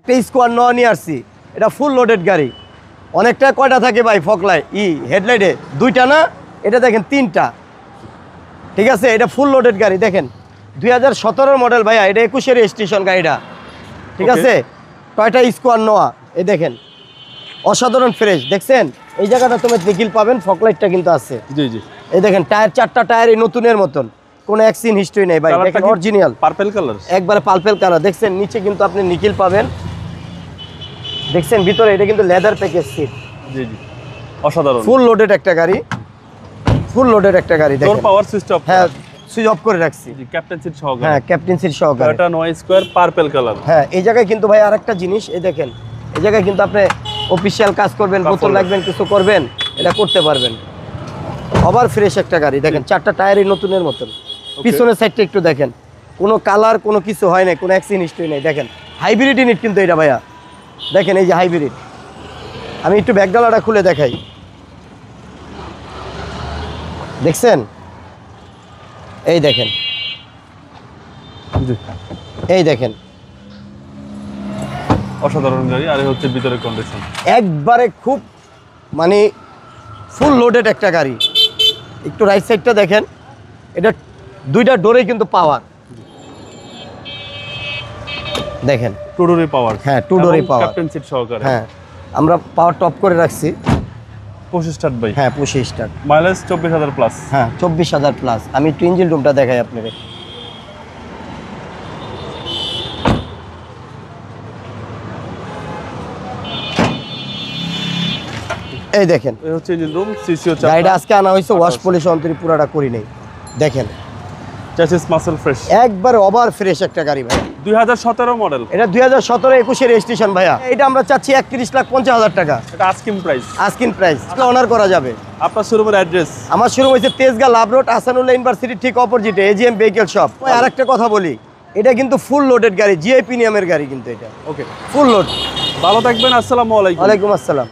একটা স্কোয়ার নয় নিয়ে আসছি, এটা ফুল লোডেড গাড়ি। অনেকটা কয়টা থাকে ভাই ফকলায় হেডলাইটে? দুইটা না, এটা দেখেন তিনটা। ঠিক আছে, এটা ফুল লোডেড গাড়ি। দেখেন 2017 মডেল ভাইয়া, এটা 21-এর রেজিস্ট্রেশন গাড়িটা। ঠিক আছে, কয়টা স্কোয়ার নোয়া, এই দেখেন অসাধারণ ফ্রেশ। দেখছেন এই জায়গাটা তুমি নিকিল পাবেন, ফকলাইটটা কিন্তু আছে। জি জি, এই দেখেন টায়ার, চারটা টায়ার এই নতুনের মতন, কোনো অ্যাক্সিডেন্ট হিস্ট্রি নেই ভাই। দেখেন অরিজিনাল পার্পল কালার, একবারে পার্পল কালার। দেখছেন নিচে কিন্তু আপনি নিকিল পাবেন। দেখছেন ভিতরে এটা কিন্তু লেদার প্যাকেজ সিট। জি জি, অসাধারণ। ফুল লোডেড একটা গাড়ি, ফুল লোডেড একটা গাড়ি। দেখেন পাওয়ার সিস্টেম, হ্যাঁ সুইচ অফ করে রাখছি। জি, ক্যাপ্টেন সিট সহকারে। হ্যাঁ ক্যাপ্টেন সিট সহকারে। এটা 9 স্কয়ার পার্পল কালার। হ্যাঁ এই জায়গায় কিন্তু ভাই আরেকটা জিনিস, এই দেখেন এই জায়গায় কিন্তু আপনি অফিশিয়াল কাজ করবেন, বোতল লাগবেন, কিছু করবেন, এটা করতে পারবেন। ওভার ফ্রেশ একটা গাড়ি। দেখেন চারটা টায়ারই নতুনের মতন। পিছনের সাইডটা একটু দেখেন, কোনো কালার কোনো কিছু হয় না, কোনো অ্যাক্সিডেন্ট হিস্ট্রি নেই। দেখেন হাইব্রিড ইউনিট কিন্তু এটা ভাইয়া। দেখেন এই যে হাইব্রিড, আমি একটু ব্যাকডালাটা খুলে দেখাই। দেখছেন এই দেখেন, জি, এই দেখেন অসাধারণ গাড়ি। আর হচ্ছে ভিতরের কন্ডিশন একবারে খুব মানে ফুল লোডেড একটা গাড়ি। একটু রাইট সাইডটা দেখেন, এটা দুইটা ডোরে কিন্তু পাওয়ার। দেখেন টু ডোরে পাওয়ার। হ্যাঁ টু ডোরে পাওয়ার, ক্যাপ্টেন সিট সহকারে। হ্যাঁ আমরা পাওয়ার টপ করে রাখছি। 25 স্টার্ট বাই। হ্যাঁ 25 স্টার্ট, মাইলেজ 24,000 প্লাস। হ্যাঁ 24,000 প্লাস। আমি একটু ইঞ্জিন রুমটা দেখাই আপনাকে। এই দেখেন এই হচ্ছে ইঞ্জিন রুম, সিসিও চাকা। গাড়িটা আজকে আনা হয়েছে, ওয়াশ পলিশ অন্তরি পুরাটা করি নেই। দেখেন চ্যাসিস মাসল ফ্রেশ, একবার ওভার ফ্রেশ একটা গাড়ি ভাই। 2017 মডেল। এটা 2017-21-এর রেজিস্ট্রেশন ভাইয়া। এটা আমরা চাচ্ছি 31,50,000 টাকা এটা asking price. Asking price, honour করা যাবে। আপনার শোরুমের অ্যাড্রেস? আমার শুরু হয়েছে তেজগাঁ লাভ রোড, আসানুল্লাহ ইউনিভার্সিটির ঠিক অপোজিটে, এজিএম ভেহিকেল শপ। আর একটা কথা বলি, এটা কিন্তু ফুল লোডেড গাড়ি, জিআই প্রিমিয়ামের গাড়ি কিন্তু এটা। ওকে, ফুল লোড। ভালো থাকবেন। আসসালামু আলাইকুম। ওয়ালাইকুম আসসালাম।